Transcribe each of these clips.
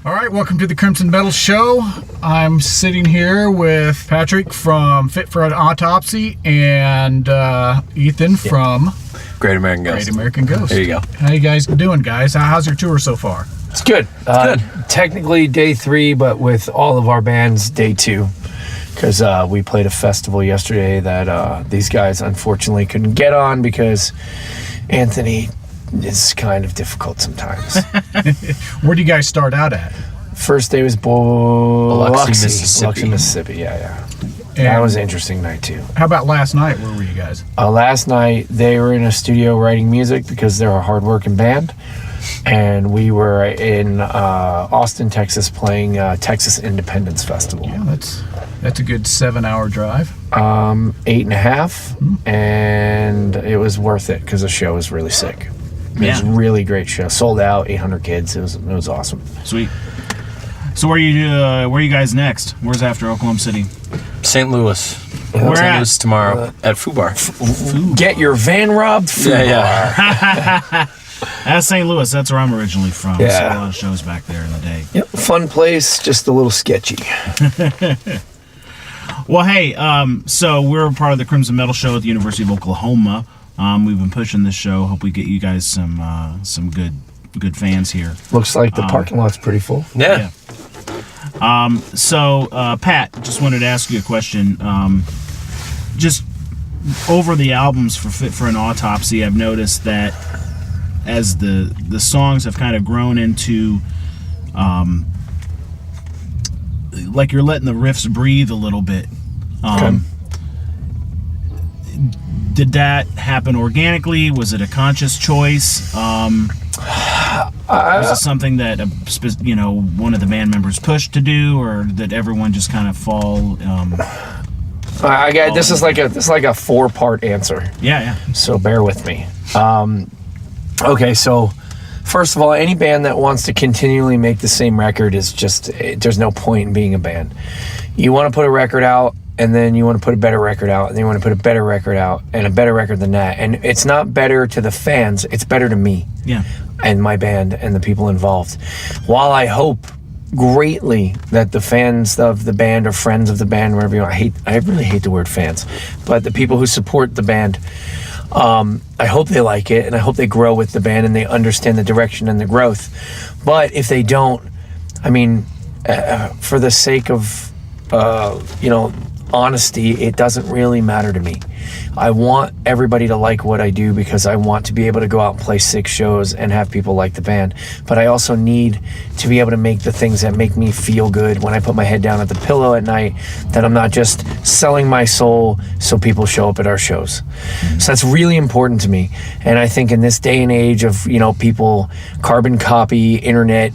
All right, welcome to the Crimson Metal Show. I'm sitting here with Patrick from Fit for an Autopsy and Ethan from Great American Ghost. Great American Ghost. There you go. How you guys doing, guys? How's your tour so far? It's good. Good. Technically day 3, but with all of our bands, day 2. Because we played a festival yesterday that these guys unfortunately couldn't get on because Anthony is kind of difficult sometimes. Where do you guys start out at? First day was Biloxi, Mississippi. Mississippi. Yeah. And That was an interesting night too. how about last night? Where were you guys? Last night they were in a studio writing music because they're a hard-working band, and we were in Austin, Texas, playing Texas Independence Festival. Yeah, that's a good 7-hour drive. 8.5, and it was worth it because the show was really sick. It was a really great show. Sold out, 800 kids. It was awesome. Sweet. So where are you guys next? Where's after Oklahoma City? St. Louis. Where St. at? Louis tomorrow at Foo Bar. Get your van robbed. Food bar. That's St. Louis. That's where I'm originally from. Yeah. I saw a lot of shows back there in the day. Yep. Fun place, just a little sketchy. Well, hey, so we're part of the Crimson Metal Show at the University of Oklahoma. We've been pushing this show. Hope we get you guys some good fans here. Looks like the parking lot's pretty full. Yeah. So, Pat, just wanted to ask you a question. Just over the albums for Fit for an Autopsy, I've noticed that as the songs have kind of grown into, like you're letting the riffs breathe a little bit. Did that happen organically? Was it a conscious choice? Was it something that one of the band members pushed to do, or did everyone just kind of fall? I got this is like a 4-part answer. Yeah. So bear with me. Okay, so first of all, any band that wants to continually make the same record is just, there's no point in being a band. You want to put a record out, and then you want to put a better record out, and then you want to put a better record out, and a better record than that. And it's not better to the fans, it's better to me. Yeah. And my band and the people involved. While I hope greatly that the fans of the band or friends of the band, wherever you want, I really hate the word fans, but the people who support the band, I hope they like it, and I hope they grow with the band and they understand the direction and the growth. But if they don't, I mean, for the sake of honesty, it doesn't really matter to me. I want everybody to like what I do because I want to be able to go out and play 6 shows and have people like the band. But I also need to be able to make the things that make me feel good when I put my head down at the pillow at night, that I'm not just selling my soul so people show up at our shows. So that's really important to me. And I think in this day and age of, people carbon copy, internet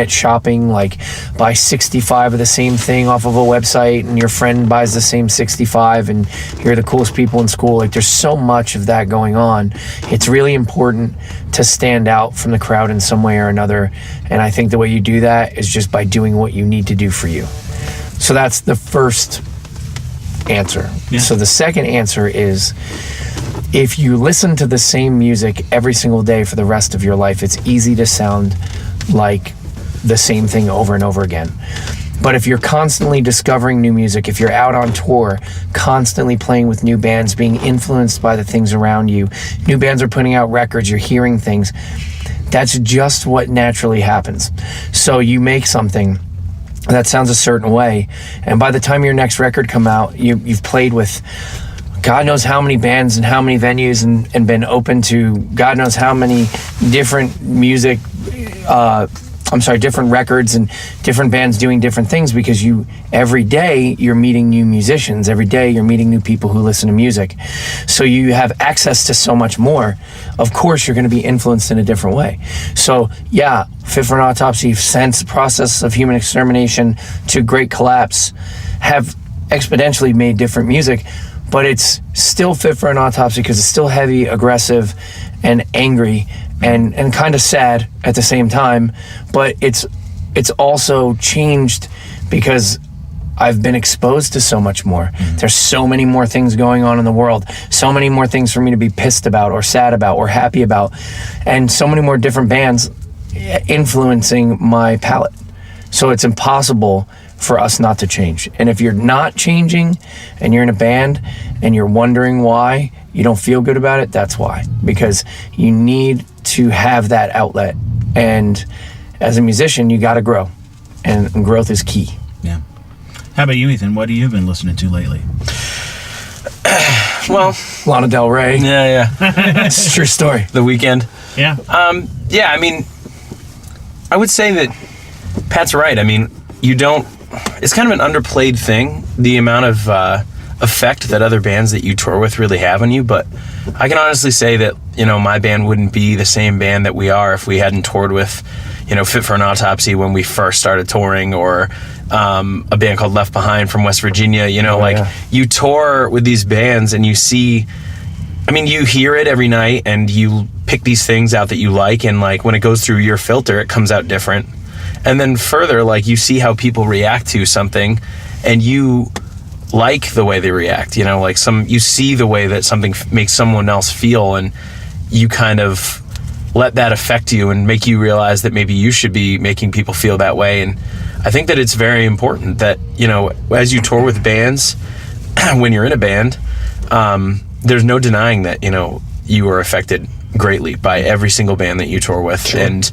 shopping, like buy 65 of the same thing off of a website and your friend buys the same 65 and you're the coolest people in school. Like, there's so much of that going on. It's really important to stand out from the crowd in some way or another. And I think the way you do that is just by doing what you need to do for you. So that's the first answer. Yeah. So the second answer is, if you listen to the same music every single day for the rest of your life, it's easy to sound like the same thing over and over again. But if you're constantly discovering new music, if you're out on tour, constantly playing with new bands, being influenced by the things around you, new bands are putting out records, you're hearing things, that's just what naturally happens. So you make something that sounds a certain way, and by the time your next record come out, you've played with God knows how many bands and how many venues and been open to God knows how many different different records and different bands doing different things, because every day you're meeting new musicians, every day you're meeting new people who listen to music. So you have access to so much more. Of course, you're going to be influenced in a different way. So yeah, Fit for an Autopsy, since Process of Human Extermination to Great Collapse, have exponentially made different music. But it's still Fit for an Autopsy because it's still heavy, aggressive, and angry, and kind of sad at the same time. But it's also changed because I've been exposed to so much more. Mm-hmm. There's so many more things going on in the world, so many more things for me to be pissed about or sad about or happy about, and so many more different bands influencing my palate. So it's impossible for us not to change. And if you're not changing and you're in a band and you're wondering why you don't feel good about it, that's why. Because you need to have that outlet. And as a musician, you got to grow. And growth is key. Yeah. How about you, Ethan? What have you been listening to lately? Well, Lana Del Rey. yeah. It's a true story. The Weeknd. Yeah. Yeah, I mean, I would say that Pat's right. I mean, it's kind of an underplayed thing, the amount of effect that other bands that you tour with really have on you. But I can honestly say that, my band wouldn't be the same band that we are if we hadn't toured with, Fit for an Autopsy when we first started touring, or a band called Left Behind from West Virginia. You tour with these bands and you see, you hear it every night and you pick these things out that you like, and like when it goes through your filter, it comes out different. And then further, like you see how people react to something and you like the way they react, you see the way that something makes someone else feel, and you kind of let that affect you and make you realize that maybe you should be making people feel that way. And I think that it's very important that, as you tour with bands, when you're in a band, there's no denying that, you are affected greatly by every single band that you tour with. Sure. And,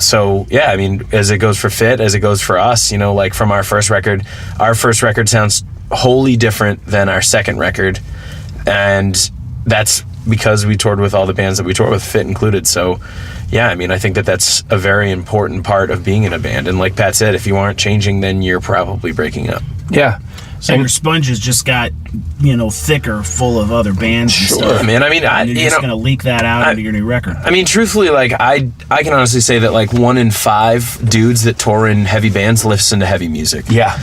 so yeah, as it goes for Fit, as it goes for us, like from our first record sounds wholly different than our second record. And that's because we toured with all the bands that we toured with, Fit included. So yeah, I think that that's a very important part of being in a band. And like Pat said, if you aren't changing, then you're probably breaking up. Yeah. So your sponges just got, thicker, full of other bands and stuff. Man. You're just going to leak that out into your new record. Truthfully, like I can honestly say that like 1 in 5 dudes that tour in heavy bands listen to heavy music. Yeah.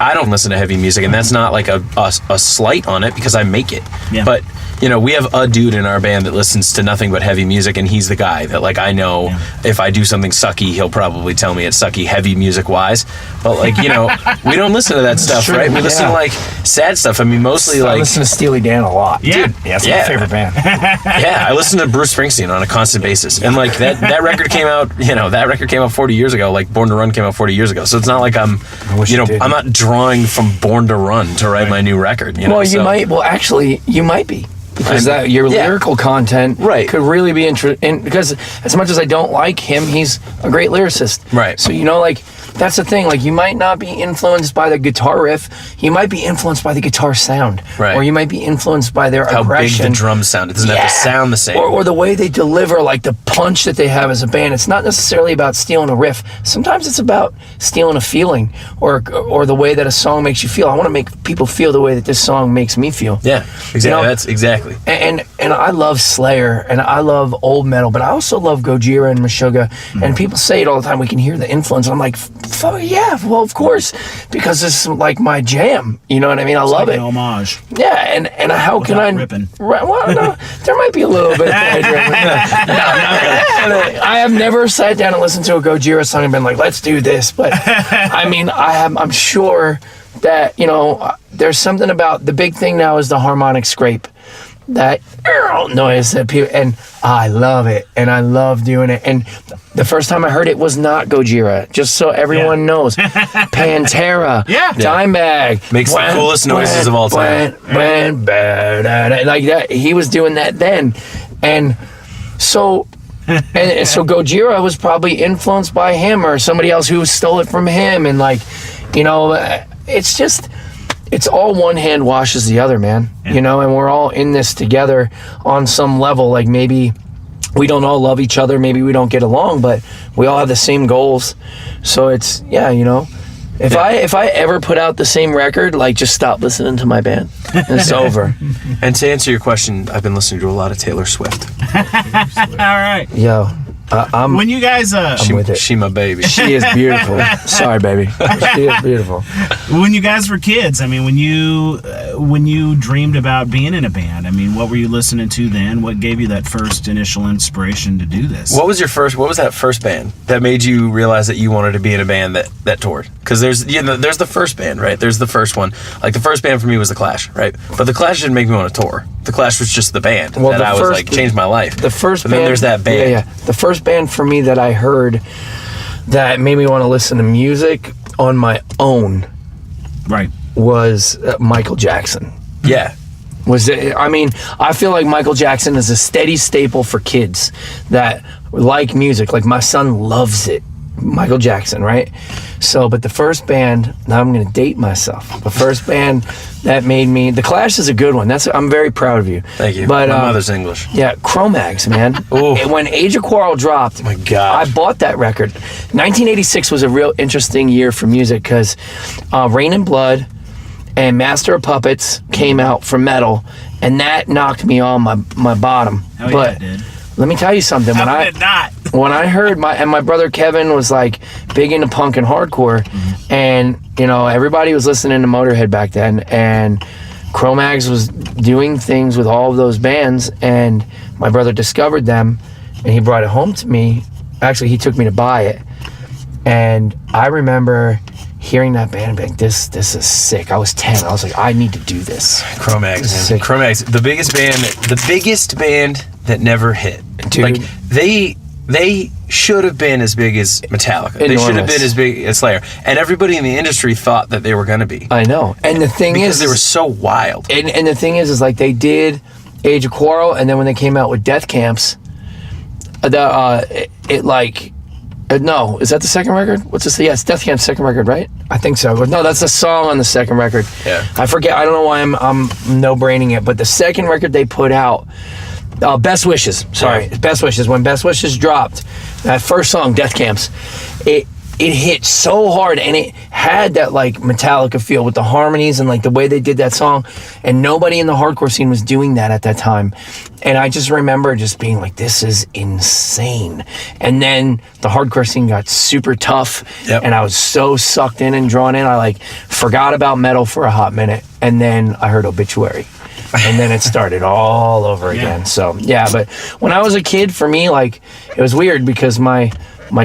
I don't listen to heavy music, and that's not like a slight on it because I make it. Yeah. But we have a dude in our band that listens to nothing but heavy music, and he's the guy that like I know if I do something sucky, he'll probably tell me it's sucky heavy music wise. But like, we don't listen to that stuff, right? We listen to like sad stuff. Mostly I like listen to Steely Dan a lot. Yeah. Dude, it's my favorite band. Yeah, I listen to Bruce Springsteen on a constant basis. And like that record came out, that record came out 40 years ago, like Born to Run came out 40 years ago. So it's not like I'm not drawing from Born to Run to write my new record. You might be. Because your lyrical content could really be interesting. Because as much as I don't like him, he's a great lyricist. Right. So, that's the thing. Like, you might not be influenced by the guitar riff. You might be influenced by the guitar sound. Right. Or you might be influenced by their how aggression. How big the drums sound. It doesn't have to sound the same. Or the way they deliver, like the punch that they have as a band. It's not necessarily about stealing a riff. Sometimes it's about stealing a feeling or the way that a song makes you feel. I want to make people feel the way that this song makes me feel. Yeah, exactly. That's exactly. And I love Slayer and I love old metal, but I also love Gojira and Meshuggah. Mm-hmm. And people say it all the time. We can hear the influence. And I'm like, yeah, well, of course, because this is like my jam. You know what I mean? I love like it. An homage. Yeah, and how Without can I? Ripping. Well, no, there might be a little bit of plagiarism. I have never sat down and listened to a Gojira song and been like, let's do this. But I'm sure that there's something about the big thing now is the harmonic scrape. That noise that people, and I love it, and I love doing it. And the first time I heard it was not Gojira, just so everyone knows. Pantera, Dimebag makes the coolest noises of all time. Like that, he was doing that then, and so Gojira was probably influenced by him or somebody else who stole it from him, and it's just. It's all one hand washes the other, man. And we're all in this together on some level. Like maybe we don't all love each other, maybe we don't get along, but we all have the same goals. So it's if I ever put out the same record, like just stop listening to my band. And it's over. And to answer your question, I've been listening to a lot of Taylor Swift. All right. Yo. When you guys, she my baby. She is beautiful. Sorry, baby. She is beautiful. When you guys were kids, when you dreamed about being in a band, what were you listening to then? What gave you that first initial inspiration to do this? What was that first band that made you realize that you wanted to be in a band that toured? Because there's the first band, right? There's the first one. Like the first band for me was the Clash, right? But the Clash didn't make me want to tour. The Clash was just the band changed my life. The first but band, then there's that band. The first first band for me that I heard that made me want to listen to music on my own Right. was Michael Jackson. Yeah. I feel like Michael Jackson is a steady staple for kids that like music. Like my son loves it. Michael Jackson, right? So, but the first band, now I'm going to date myself. The first band that made me, The Clash is a good one. I'm very proud of you. Thank you. But, my mother's English. Yeah, Cro-Mags, man. Ooh. When Age of Quarrel dropped, my God, I bought that record. 1986 was a real interesting year for music because Rain and Blood and Master of Puppets came out for metal, and that knocked me on my bottom. Hell but yeah, it did. let me tell you something. How did it not? When I heard my brother Kevin was like big into punk and hardcore, and everybody was listening to Motorhead back then, and Cro-Mags was doing things with all of those bands, and my brother discovered them, and he brought it home to me. Actually, he took me to buy it, and I remember hearing that band and being like, this is sick. I was 10. I was like, I need to do this. Cro-Mags, man. Cro-Mags, the biggest band that never hit. Dude. Like they should have been as big as Metallica. They should have been as big as Slayer. And everybody in the industry thought that they were going to be. I know. And the thing because they were so wild. And the thing is like they did Age of Quarrel, and then when they came out with Death Camps, no, is that the second record? What's this? Yeah, it's Death Camp's second record, right? I think so. No, that's the song on the second record. Yeah. I forget. I don't know why I'm no-braining it, but the second record they put out, Best Wishes. Sorry, Yeah. Best Wishes. When Best Wishes dropped, that first song, Death Camps, it hit so hard, and it had that like Metallica feel with the harmonies and like the way they did that song, and nobody in the hardcore scene was doing that at that time. And I just remember just being like, this is insane. And then the hardcore scene got super tough, and I was so sucked in and drawn in, I like forgot about metal for a hot minute, and then I heard Obituary. And then it started all over again. So yeah, but when I was a kid, for me, like it was weird because my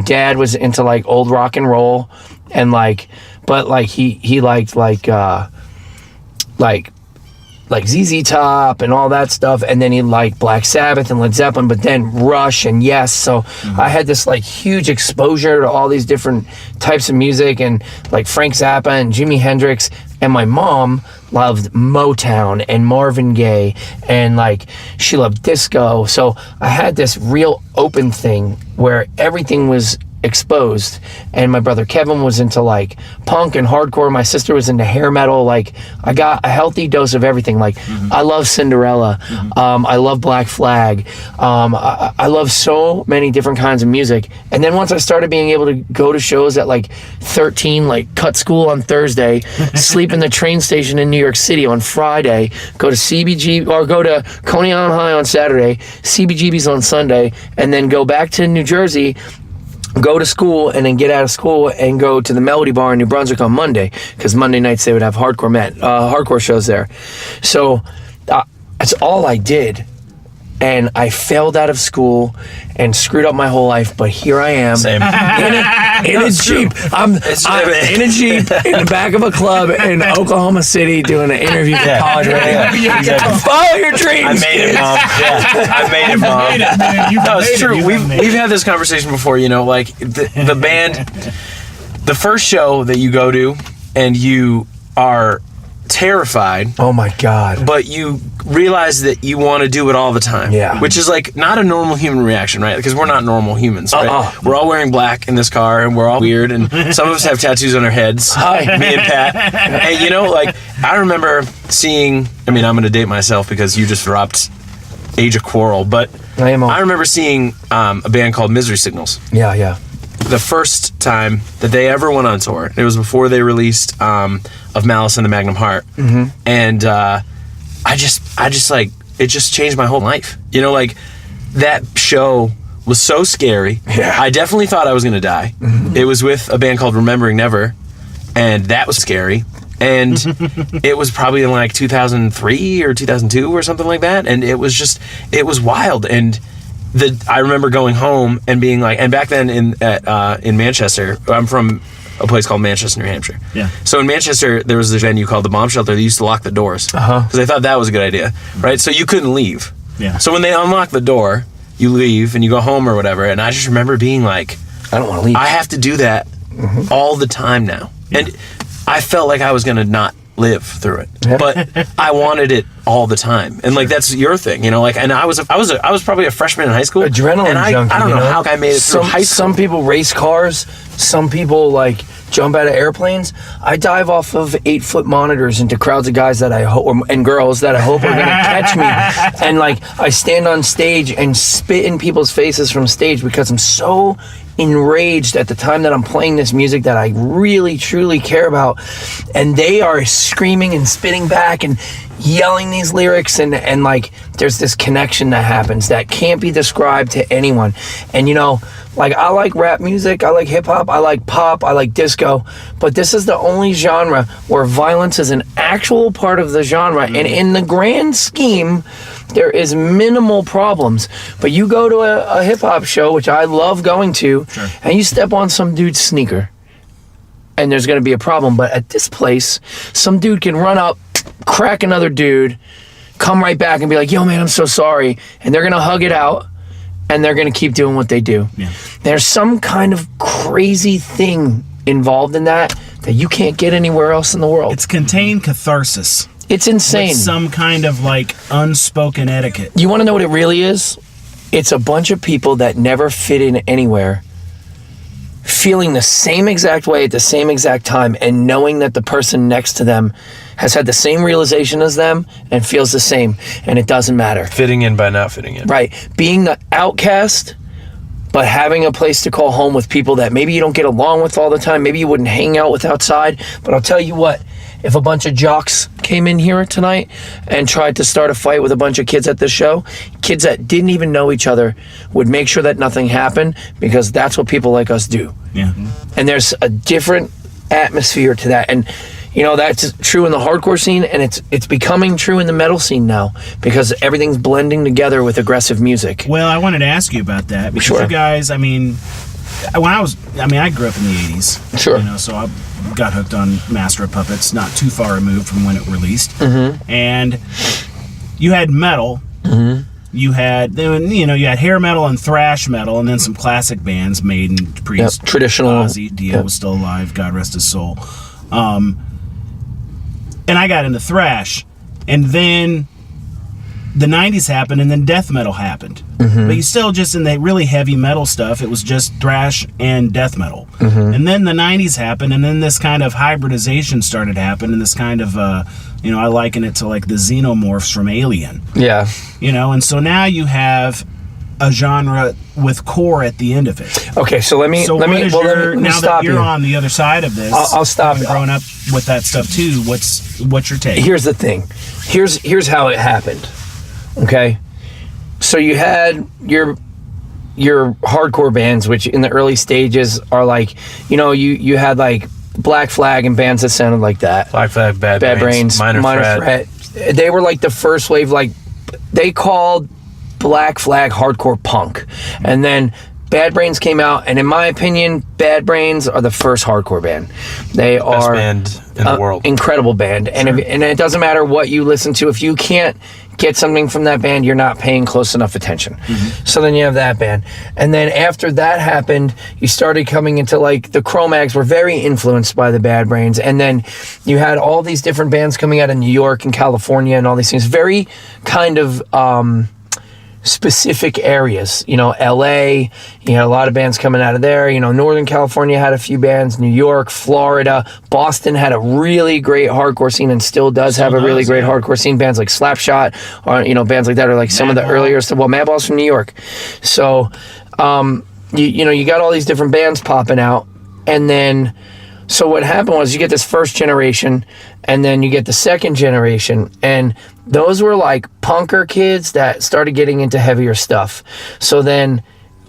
dad was into like old rock and roll, and like, but like he liked like ZZ Top and all that stuff, and then he liked Black Sabbath and Led Zeppelin, but then Rush and Yes. So I had this like huge exposure to all these different types of music, and like Frank Zappa and Jimi Hendrix. And my mom loved Motown and Marvin Gaye, and like she loved disco. So I had this real open thing where everything was exposed, and my brother Kevin was into like punk and hardcore. My sister was into hair metal. Like I got a healthy dose of everything. Like I love Cinderella. I love Black Flag. I love so many different kinds of music. And then once I started being able to go to shows at like 13, like cut school on Thursday, sleep in the train station in New York City on Friday, go to CBG or go to Coney Island High on Saturday, CBGB's on Sunday, and then go back to New Jersey, go to school, and then get out of school and go to the Melody Bar in New Brunswick on Monday, because Monday nights they would have hardcore shows there. So that's all I did, and I failed out of school and screwed up my whole life. But here I am in a Jeep. I'm in a Jeep in the back of a club in Oklahoma City doing an interview for college radio. Follow your dreams. I made it, Mom. Yeah, I made it, Mom. No, it's true. We've had this conversation before. Like the band, the first show that you go to, and you are terrified. Oh my God. But you realize that you want to do it all the time. Yeah. Which is like not a normal human reaction, right? Because we're not normal humans, right? We're all wearing black in this car, and we're all weird, and some of us have tattoos on our heads. Hi. Me and Pat. And like I remember seeing, I'm going to date myself because you just dropped Age of Quarrel, but I remember seeing a band called Misery Signals. Yeah. The first time that they ever went on tour. It was before they released Of Malice and the Magnum Heart. And I just like, it just changed my whole life. Like that show was so scary. Yeah. I definitely thought I was going to die. It was with a band called Remembering Never, and that was scary. And it was probably in like 2003 or 2002 or something like that. And it was wild. And I remember going home and being like, and back then in Manchester, I'm from a place called Manchester, New Hampshire. Yeah. So in Manchester, there was this venue called the Bomb Shelter. They used to lock the doors because they thought that was a good idea, right? So you couldn't leave. Yeah. So when they unlocked the door, you leave and you go home or whatever. And I just remember being like, I don't want to leave. I have to do that all the time now. And I felt like I was going to not live through it, but I wanted it all the time. And like, that's your thing, you know, like, and I was probably a freshman in high school. Adrenaline and junkie, I don't know how I made it through high school. Some people race cars. Some people like jump out of airplanes. I dive off of 8-foot monitors into crowds of guys that I hope, and girls that I hope are going to catch me. And like, I stand on stage and spit in people's faces from stage because I'm so enraged at the time that I'm playing this music that I really truly care about, and they are screaming and spitting back and yelling these lyrics, and like, there's this connection that happens that can't be described to anyone. And you know, like, I like rap music, I like hip-hop, I like pop, I like disco, but this is the only genre where violence is an actual part of the genre. And in the grand scheme, there is minimal problems. But you go to a hip-hop show, which I love going to, and you step on some dude's sneaker, and there's going to be a problem. But at this place, some dude can run up, crack another dude, come right back and be like, yo, man, I'm so sorry. And they're going to hug it out, and they're going to keep doing what they do. Yeah. There's some kind of crazy thing involved in that you can't get anywhere else in the world. It's contained catharsis. It's insane. With some kind of like unspoken etiquette. You want to know what it really is? It's a bunch of people that never fit in anywhere, feeling the same exact way at the same exact time, and knowing that the person next to them has had the same realization as them and feels the same, and it doesn't matter. Fitting in by not fitting in. Right. Being the outcast, but having a place to call home with people that maybe you don't get along with all the time, maybe you wouldn't hang out with outside. But I'll tell you what, if a bunch of jocks came in here tonight and tried to start a fight with a bunch of kids at this show, kids that didn't even know each other would make sure that nothing happened, because that's what people like us do. Yeah. And there's a different atmosphere to that. And you know, that's true in the hardcore scene, and it's becoming true in the metal scene now, because everything's blending together with aggressive music. Well, I wanted to ask you about that, because you guys, I mean, I grew up in the 80s. Sure. You know, so I got hooked on Master of Puppets, not too far removed from when it released. Mm-hmm. And you had metal. Mm-hmm. You had hair metal and thrash metal, and then some classic bands, Maiden, Priest, traditional. Ozzy, Dio was still alive, God rest his soul. And I got into thrash, and then the 90s happened, and then death metal happened. Mm-hmm. But you still just, in the really heavy metal stuff, it was just thrash and death metal. Mm-hmm. And then the 90s happened, and then this kind of hybridization started happening, and this kind of, I liken it to like the xenomorphs from Alien. Yeah. You know, and so now you have a genre with core at the end of it. Okay, so let me now stop that you're you. on the other side of this, I'll stop. Growing up with that stuff too, what's your take? Here's the thing. Here's how it happened. Okay, so you had your hardcore bands, which in the early stages are like, you had like Black Flag and bands that sounded like that. Black Flag, Bad Brains, Minor Threat. They were like the first wave. Like, they called Black Flag hardcore punk, and then Bad Brains came out, and in my opinion, Bad Brains are the first hardcore band. They are best band in the world. Incredible band. And and it doesn't matter what you listen to, if you can't get something from that band, you're not paying close enough attention. Mm-hmm. So then you have that band, and then after that happened, you started coming into like the Cro-Mags were very influenced by the Bad Brains, and then you had all these different bands coming out of New York and California and all these things, very kind of specific areas. LA, you had a lot of bands coming out of there. Northern California had a few bands, New York, Florida, Boston had a really great hardcore scene and still does have a really great hardcore scene. Bands like Slapshot, or bands like that are like some of the earlier stuff. Well, Madball's from New York. So you got all these different bands popping out, and then so what happened was you get this first generation, and then you get the second generation, and those were like punker kids that started getting into heavier stuff. So then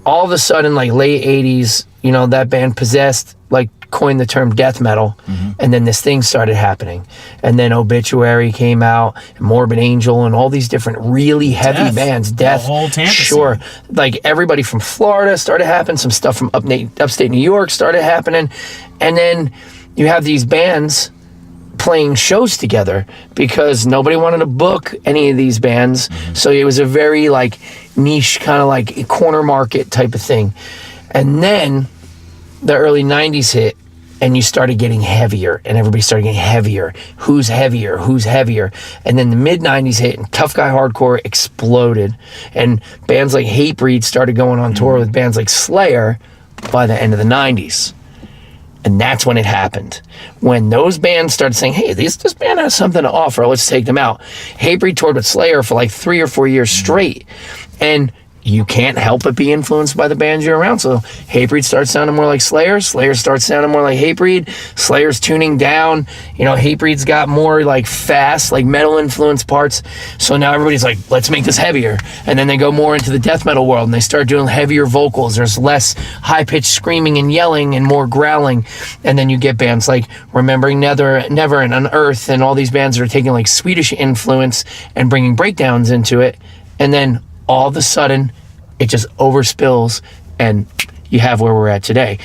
all of a sudden, like late 80s, that band Possessed like coined the term death metal, and then this thing started happening. And then Obituary came out, and Morbid Angel, and all these different really heavy bands. Death, the whole Tampa sure. scene. Like everybody from Florida started happening, some stuff from upstate New York started happening, and then you have these bands, playing shows together because nobody wanted to book any of these bands. So it was a very like niche kind of like corner market type of thing. And then the early 90s hit and you started getting heavier and everybody started getting heavier. Who's heavier? Who's heavier? And then the mid 90s hit and tough guy hardcore exploded. And bands like Hatebreed started going on tour with bands like Slayer by the end of the 90s. And that's when it happened. When those bands started saying, hey, this band has something to offer, let's take them out. Hatebreed toured with Slayer for like 3 or 4 years straight. And you can't help but be influenced by the bands you're around. So Hatebreed starts sounding more like Slayer. Slayer starts sounding more like Hatebreed. Slayer's tuning down. You know, Hatebreed's got more like fast, like metal influence parts. So now everybody's like, let's make this heavier. And then they go more into the death metal world and they start doing heavier vocals. There's less high-pitched screaming and yelling and more growling. And then you get bands like Remembering Never and Unearth and all these bands that are taking like Swedish influence and bringing breakdowns into it. And then all of a sudden, it just overspills, and you have where we're at today.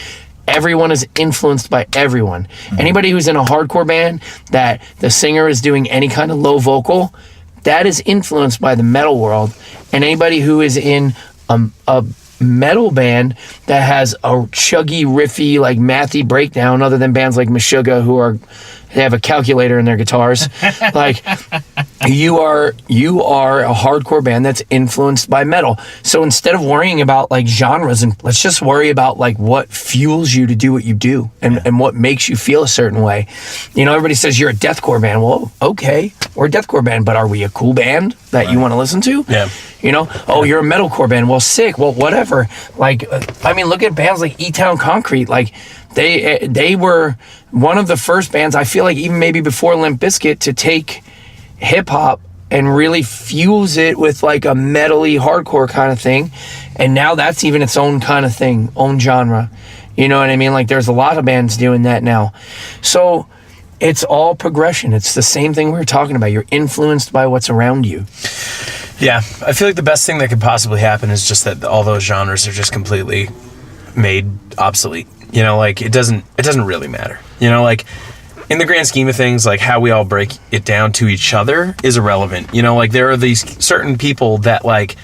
Everyone is influenced by everyone. Mm-hmm. Anybody who's in a hardcore band that the singer is doing any kind of low vocal, that is influenced by the metal world. And anybody who is in a metal band that has a chuggy, riffy, like mathy breakdown, other than bands like Meshuggah they have a calculator in their guitars. Like you are a hardcore band that's influenced by metal. So instead of worrying about like genres, and let's just worry about like what fuels you to do what you do and what makes you feel a certain way. You know, everybody says you're a deathcore band. Well, okay, we're a deathcore band, but are we a cool band that you want to listen to? Yeah. You know, you're a metalcore band. Well, sick. Well, whatever. Like, I mean, look at bands like E-Town Concrete. Like, they were one of the first bands, I feel like even maybe before Limp Bizkit, to take hip-hop and really fuse it with like a metally hardcore kind of thing. And now that's even its own kind of thing, own genre. You know what I mean? Like, there's a lot of bands doing that now. So it's all progression. It's the same thing we were talking about. You're influenced by what's around you. Yeah, I feel like the best thing that could possibly happen is just that all those genres are just completely made obsolete. You know, like it doesn't really matter. You know, like in the grand scheme of things, like how we all break it down to each other is irrelevant. You know, like there are these certain people that like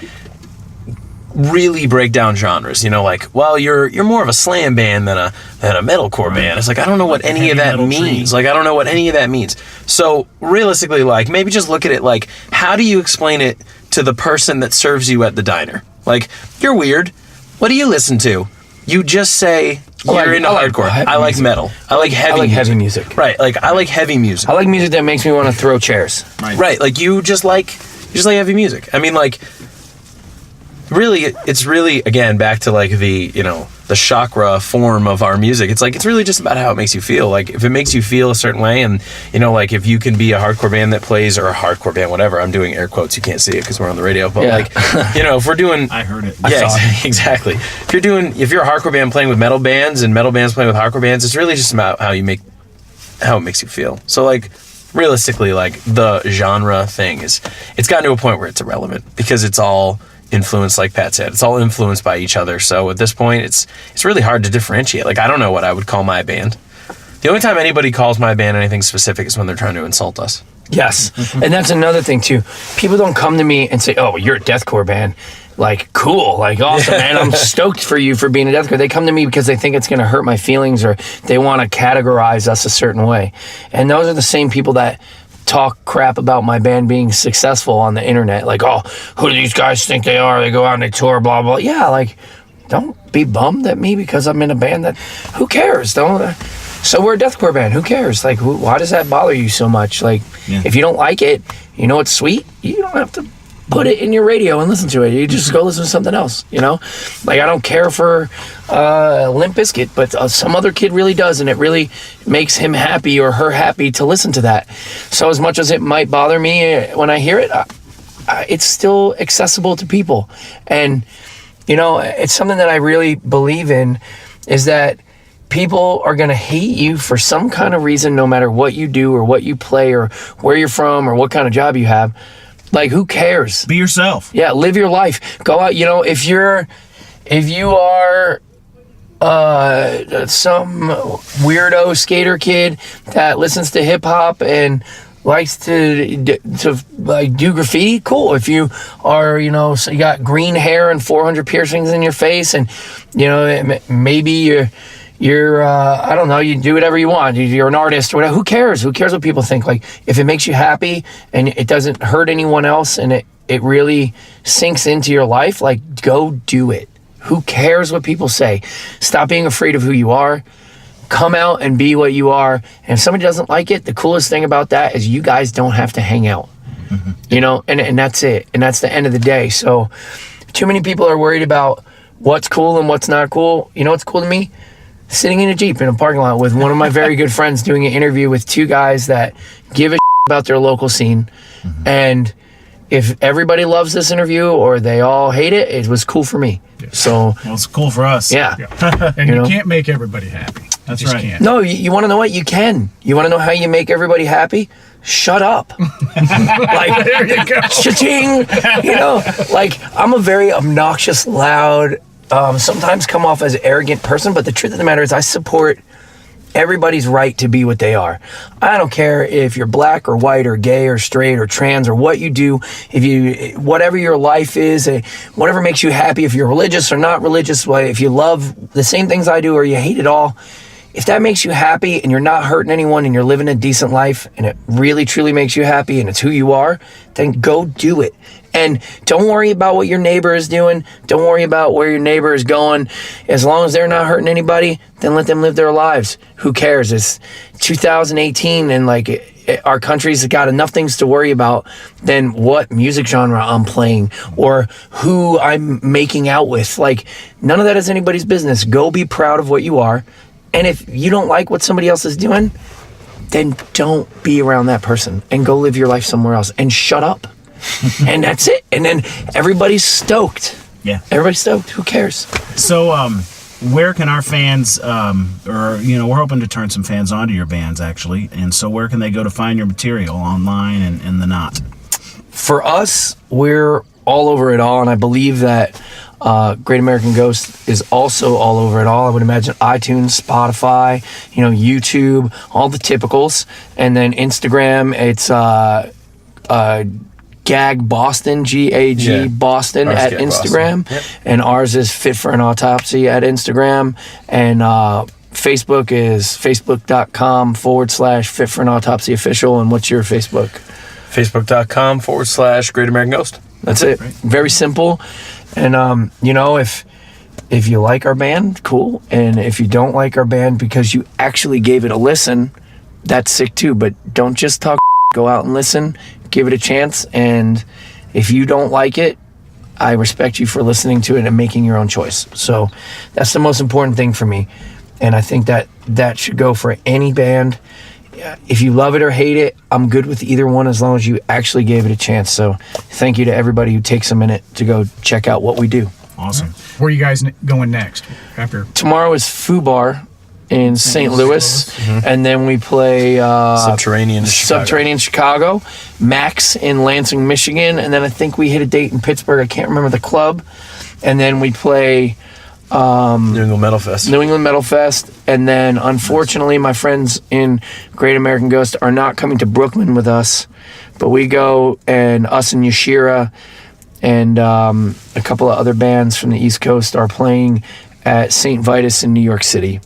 really break down genres. You know, like, well, you're more of a slam band than a metalcore band. It's like, I don't know what any of that means. Like, I don't know what any of that means. So realistically, like maybe just look at it like, how do you explain it to the person that serves you at the diner? Like, you're weird. What do you listen to? You just say you're into hardcore. I like metal. I like heavy music. Right. Like I like heavy music. I like music that makes me want to throw chairs. Right. Like you just like heavy music. I mean, like really, it's really, again, back to like the, you know, the chakra form of our music. It's like, it's really just about how it makes you feel. Like if it makes you feel a certain way, and you know, like if you can be a hardcore band that plays, or a hardcore band, whatever, I'm doing air quotes, you can't see it because we're on the radio, but like, you know, if we're doing, I heard it. Yeah, exactly. If you're a hardcore band playing with metal bands and metal bands playing with hardcore bands, it's really just about how it makes you feel. So like, realistically, like the genre thing it's gotten to a point where it's irrelevant because it's all influenced, like Pat said. It's all influenced by each other. So at this point, it's really hard to differentiate. Like, I don't know what I would call my band. The only time anybody calls my band anything specific is when they're trying to insult us. Yes. And that's another thing, too. People don't come to me and say, oh, you're a deathcore band. Like, cool. Like, awesome, man. I'm stoked for you for being a deathcore. They come to me because they think it's going to hurt my feelings, or they want to categorize us a certain way. And those are the same people that talk crap about my band being successful on the internet. Like, oh, who do these guys think they are? They go out and they tour, blah, blah. Yeah, like, don't be bummed at me because I'm in a band that, who cares? So we're a deathcore band. Who cares? Like, why does that bother you so much? Like, if you don't like it, you know it's sweet, you don't have to put it in your radio and listen to it. You just go listen to something else, you know? Like, I don't care for Limp Bizkit, but some other kid really does, and it really makes him happy or her happy to listen to that. So as much as it might bother me when I hear it, it's still accessible to people. And, you know, it's something that I really believe in, is that people are going to hate you for some kind of reason, no matter what you do or what you play or where you're from or what kind of job you have. Like, who cares? Be yourself. Yeah, live your life. Go out. You know, if you are some weirdo skater kid that listens to hip hop and likes to like do graffiti, cool. If you are, so you got green hair and 400 piercings in your face, and maybe you're I don't know, you do whatever you want. You're an artist or whatever. Who cares? Who cares what people think? Like, if it makes you happy and it doesn't hurt anyone else and it really sinks into your life, like, go do it. Who cares what people say? Stop being afraid of who you are. Come out and be what you are. And if somebody doesn't like it, the coolest thing about that is you guys don't have to hang out. And that's it. And that's the end of the day. So too many people are worried about what's cool and what's not cool. You know what's cool to me? Sitting in a Jeep in a parking lot with one of my very good friends doing an interview with two guys that give a about their local scene. And if everybody loves this interview or they all hate it, it was cool for me. So well, it's cool for us. Yeah. And you can't make everybody happy. That's You just right. can't. No, you want to know what? You can. You want to know how you make everybody happy? Shut up. Like, There you go. cha-ching. Like, I'm a very obnoxious, loud, sometimes come off as an arrogant person, but the truth of the matter is I support everybody's right to be what they are. I don't care if you're black or white or gay or straight or trans or what you do. Whatever your life is, whatever makes you happy, if you're religious or not religious, if you love the same things I do or you hate it all, if that makes you happy and you're not hurting anyone and you're living a decent life and it really truly makes you happy and it's who you are, then go do it. And don't worry about what your neighbor is doing. Don't worry about where your neighbor is going. As long as they're not hurting anybody, then let them live their lives. Who cares? It's 2018 and our country's got enough things to worry about than what music genre I'm playing or who I'm making out with. Like, none of that is anybody's business. Go be proud of what you are. And if you don't like what somebody else is doing, then don't be around that person and go live your life somewhere else and shut up. And that's it. And then everybody's stoked. Yeah. Everybody's stoked. Who cares? So, where can our fans, we're hoping to turn some fans onto your bands, actually. And so where can they go to find your material online and the not? For us, we're all over it all. And I believe that Great American Ghost is also all over it all. I would imagine iTunes, Spotify, YouTube, all the typicals. And then Instagram, it's Gag Boston, G-A-G Boston Ours at Gag Instagram. Boston. Yep. And ours is Fit for an Autopsy at Instagram. And Facebook is facebook.com/Fit for an Autopsy official. And what's your Facebook? Facebook.com/Great American Ghost. That's it. Right. Very simple. And, if you like our band, cool. And if you don't like our band because you actually gave it a listen, that's sick too. But don't just talk. Go out and listen. Give it a chance. And if you don't like it, I respect you for listening to it and making your own choice. So that's the most important thing for me. And I think that should go for any band. If you love it or hate it, I'm good with either one as long as you actually gave it a chance. So thank you to everybody who takes a minute to go check out what we do. Awesome. Where are you guys going next? After Tomorrow is Foo Bar in St. Louis, and then we play Subterranean Chicago, Max in Lansing, Michigan, and then I think we hit a date in Pittsburgh. I can't remember the club. And then we play New England Metal Fest. And then unfortunately my friends in Great American Ghost are not coming to Brooklyn with us, but we go, and us and Yashira and a couple of other bands from the East Coast are playing at St. Vitus in New York City,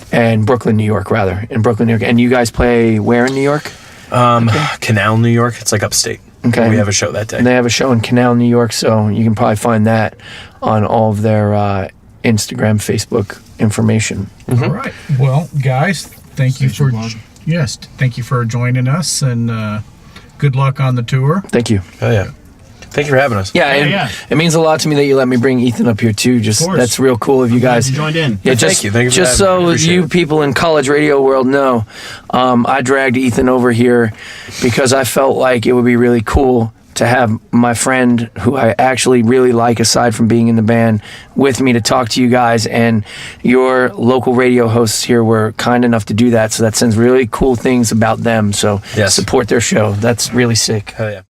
and Brooklyn, New York, rather. In Brooklyn, New York. And you guys play where in New York? Canal, New York. It's like upstate. Okay. We have a show that day. And they have a show in Canal, New York, so you can probably find that on all of their Instagram, Facebook information. All right. Well, guys, thank you for joining us, and good luck on the tour. Thank you. Oh, yeah. Thank you for having us. Yeah, it means a lot to me that you let me bring Ethan up here too. That's real cool of you guys. You joined in. Yeah, Thank you. Thank you for just having me. so Appreciate you it. people in college radio world know, I dragged Ethan over here because I felt like it would be really cool to have my friend, who I actually really like aside from being in the band, with me to talk to you guys. And your local radio hosts here were kind enough to do that. So that sends really cool things about them. So Yes. support their show. That's really sick. Hell yeah.